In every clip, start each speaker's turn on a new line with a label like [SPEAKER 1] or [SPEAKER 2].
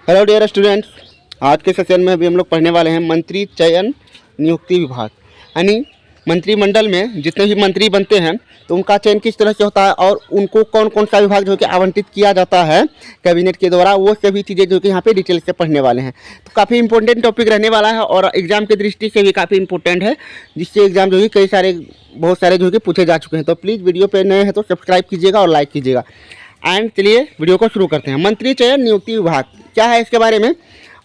[SPEAKER 1] Hello dear students, आज के session में अभी हम लोग पढ़ने वाले हैं मंत्री चयन नियुक्ति विभाग। यानी मंत्रिमंडल में जितने भी मंत्री बनते हैं तो उनका चयन किस तरह से होता है और उनको कौन कौन सा विभाग जो कि आवंटित किया जाता है कैबिनेट के द्वारा, वो सभी चीज़ें जो कि यहाँ पे डिटेल से पढ़ने वाले हैं। तो काफ़ी इंपॉर्टेंट टॉपिक रहने वाला है और एग्जाम की दृष्टि से भी काफ़ी इंपॉर्टेंट है, जिससे एग्जाम जो कि बहुत सारे जो कि पूछे जा चुके हैं। तो प्लीज़ वीडियो पे नए हैं तो सब्सक्राइब कीजिएगा और लाइक कीजिएगा। एंड चलिए वीडियो को शुरू करते हैं। मंत्री चयन नियुक्ति विभाग क्या है, इसके बारे में।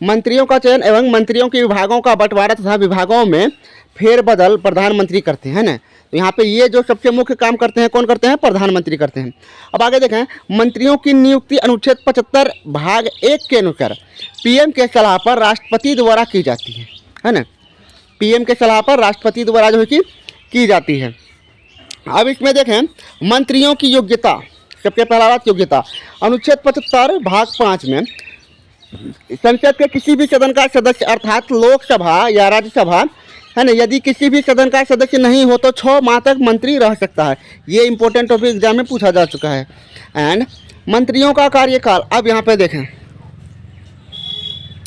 [SPEAKER 1] मंत्रियों का चयन एवं मंत्रियों के विभागों का बंटवारा तथा विभागों में फेरबदल प्रधानमंत्री करते हैं ना। तो यहाँ पे ये जो सबसे मुख्य काम करते हैं कौन करते हैं, प्रधानमंत्री करते हैं। अब आगे देखें, मंत्रियों की नियुक्ति अनुच्छेद 75 भाग 1 के अनुसार पीएम के सलाह पर राष्ट्रपति द्वारा की जाती है ना। पीएम के सलाह पर राष्ट्रपति द्वारा जो है की जाती है। अब इसमें देखें मंत्रियों की योग्यता, सबसे पहला बात योग्यता। अनुच्छेद 75 भाग 5 में संसद के किसी भी सदन का सदस्य अर्थात लोकसभा या राज्यसभा है ना, यदि किसी भी सदन का सदस्य नहीं हो तो 6 माह तक मंत्री रह सकता है। ये इंपॉर्टेंट टॉपिक एग्जाम में पूछा जा चुका है। एंड मंत्रियों का कार्यकाल, अब यहाँ पे देखें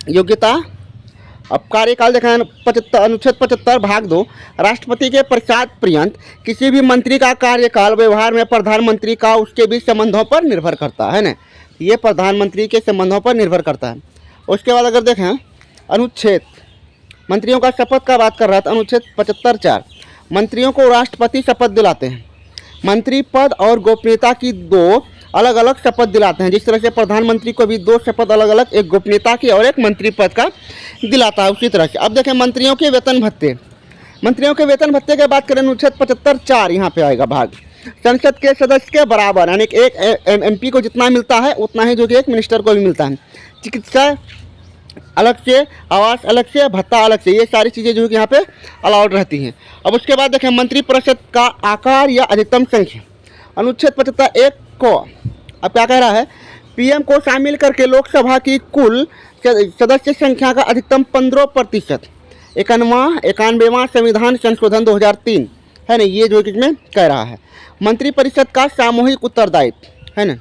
[SPEAKER 1] योग्यता। अब कार्यकाल देखें अनुच्छेद 75 भाग 2, राष्ट्रपति के पश्चात पर्यंत किसी भी मंत्री का कार्यकाल व्यवहार में प्रधानमंत्री का उसके बीच संबंधों पर निर्भर करता है ना। ये प्रधानमंत्री के संबंधों पर निर्भर करता है। उसके बाद अगर देखें अनुच्छेद मंत्रियों का शपथ का बात कर रहा था, अनुच्छेद 75(4) मंत्रियों को राष्ट्रपति शपथ दिलाते हैं। मंत्री पद और गोपनीयता की 2 अलग अलग शपथ दिलाते हैं। जिस तरह से प्रधानमंत्री को भी 2 शपथ अलग अलग, एक गोपनीयता की और एक मंत्री पद का दिलाता है, उसी तरह से। अब देखें मंत्रियों के वेतन भत्ते। मंत्रियों के वेतन भत्ते की बात करें अनुच्छेद 75(4) यहाँ पे आएगा भाग। संसद के सदस्य के बराबर, यानी कि एक एमपी को जितना मिलता है उतना ही जो कि एक मिनिस्टर को भी मिलता है। चिकित्सा अलग से, आवास अलग से, भत्ता अलग से, ये सारी चीज़ें जो कि यहाँ पे अलाउड रहती हैं। अब उसके बाद देखें मंत्री परिषद का आकार या अधिकतम संख्या। अनुच्छेद 75(1) को अब क्या कह रहा है, पीएम को शामिल करके लोकसभा की कुल सदस्य संख्या का अधिकतम 15%। 91वां संविधान संशोधन 2003 है ना, ये जो इसमें कह रहा है। मंत्रिपरिषद का सामूहिक उत्तरदायित्व है ना।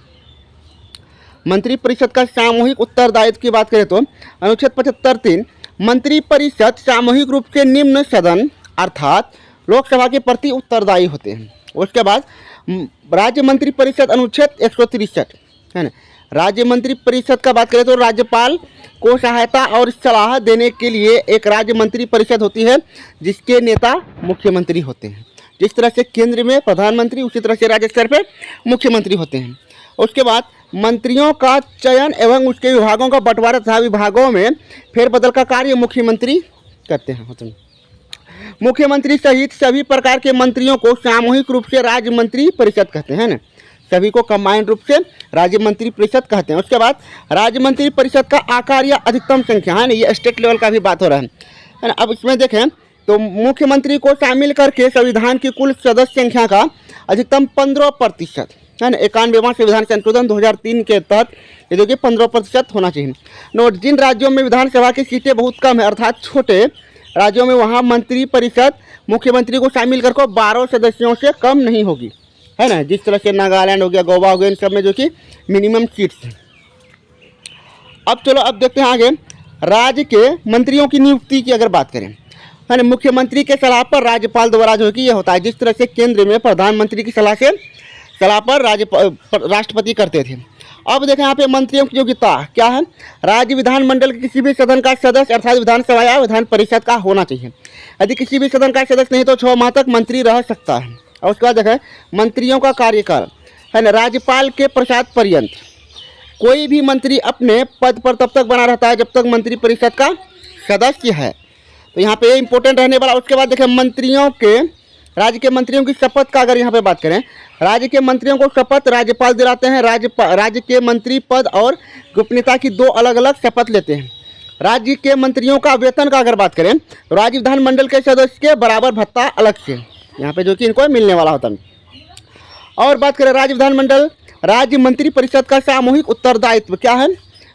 [SPEAKER 1] मंत्रिपरिषद का सामूहिक उत्तरदायित्व की बात करें तो अनुच्छेद 75(3) मंत्रिपरिषद सामूहिक रूप से निम्न सदन अर्थात लोकसभा के प्रति उत्तरदायी होते हैं। उसके बाद राज्य मंत्रिपरिषद अनुच्छेद 163 है ना। राज्य मंत्रिपरिषद का बात करें तो राज्यपाल को सहायता और सलाह देने के लिए एक राज्य मंत्रिपरिषद होती है, जिसके नेता मुख्यमंत्री होते हैं। जिस तरह से केंद्र में प्रधानमंत्री, उसी तरह से राज्य स्तर पर मुख्यमंत्री होते हैं। उसके बाद मंत्रियों का चयन एवं उसके विभागों का बंटवारा तथा विभागों में फेरबदल का कार्य मुख्यमंत्री करते हैं। मुख्यमंत्री सहित सभी प्रकार के मंत्रियों को सामूहिक रूप से राज्य मंत्री परिषद कहते हैं ना। सभी को कंबाइंड रूप से राज्य मंत्री परिषद कहते हैं। उसके बाद राज्य मंत्री परिषद का आकार या अधिकतम संख्या है ना, ये स्टेट लेवल का भी बात हो रहा है ना। अब इसमें देखें तो मुख्यमंत्री को शामिल करके संविधान की कुल सदस्य संख्या का अधिकतम 15% है ना। 91वां संविधान संशोधन 2003 के तहत ये जो कि 15% होना चाहिए। नोट, जिन राज्यों में विधानसभा की सीटें बहुत कम है अर्थात छोटे राज्यों में, वहाँ मंत्री परिषद मुख्यमंत्री को शामिल करके 12 सदस्यों से कम नहीं होगी है ना। जिस तरह से नागालैंड हो गया, गोवा हो गया, इन सब में जो कि मिनिमम सीट्स हैं। अब चलो अब देखते हैं आगे राज्य के मंत्रियों की नियुक्ति की अगर बात करें है ना। मुख्यमंत्री के सलाह पर राज्यपाल द्वारा जो कि ये होता है। जिस तरह से केंद्र में प्रधानमंत्री की सलाह पर राष्ट्रपति करते थे। अब देखें यहाँ पे मंत्रियों की योग्यता क्या है। राज्य विधानमंडल के किसी भी सदन का सदस्य अर्थात विधानसभा या विधान परिषद का होना चाहिए। यदि किसी भी सदन का सदस्य नहीं तो 6 माह तक मंत्री रह सकता है। और उसके बाद देखें मंत्रियों का कार्यकाल है ना, राज्यपाल के पश्चात पर्यंत कोई भी मंत्री अपने पद पर तब तक बना रहता है जब तक मंत्री परिषद का सदस्य है। तो यहाँ पे इंपॉर्टेंट रहने वाला। उसके बाद देखें राज्य के मंत्रियों की शपथ का अगर यहाँ पे बात करें, राज्य के मंत्रियों को शपथ राज्यपाल दिलाते हैं। राज्य के मंत्री पद और गोपनीयता की 2 अलग अलग शपथ लेते हैं। राज्य के मंत्रियों का वेतन का अगर बात करें तो राज्य विधानमंडल के सदस्य के बराबर भत्ता अलग से यहाँ पे जो कि इनको मिलने वाला होता है। और बात करें राज्य मंत्री परिषद का सामूहिक उत्तरदायित्व क्या है।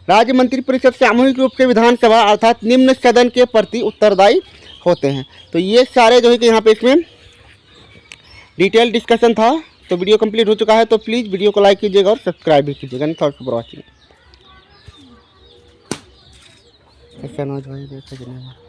[SPEAKER 1] राज्य मंत्री परिषद सामूहिक रूप से विधानसभा अर्थात निम्न सदन के प्रति उत्तरदायी होते हैं। तो ये सारे जो है कि यहाँ पे इसमें डिटेल डिस्कशन था। तो वीडियो कंप्लीट हो चुका है, तो प्लीज़ वीडियो को लाइक कीजिएगा और सब्सक्राइब भी कीजिएगा। Thanks for watching. कनौज भाई देखो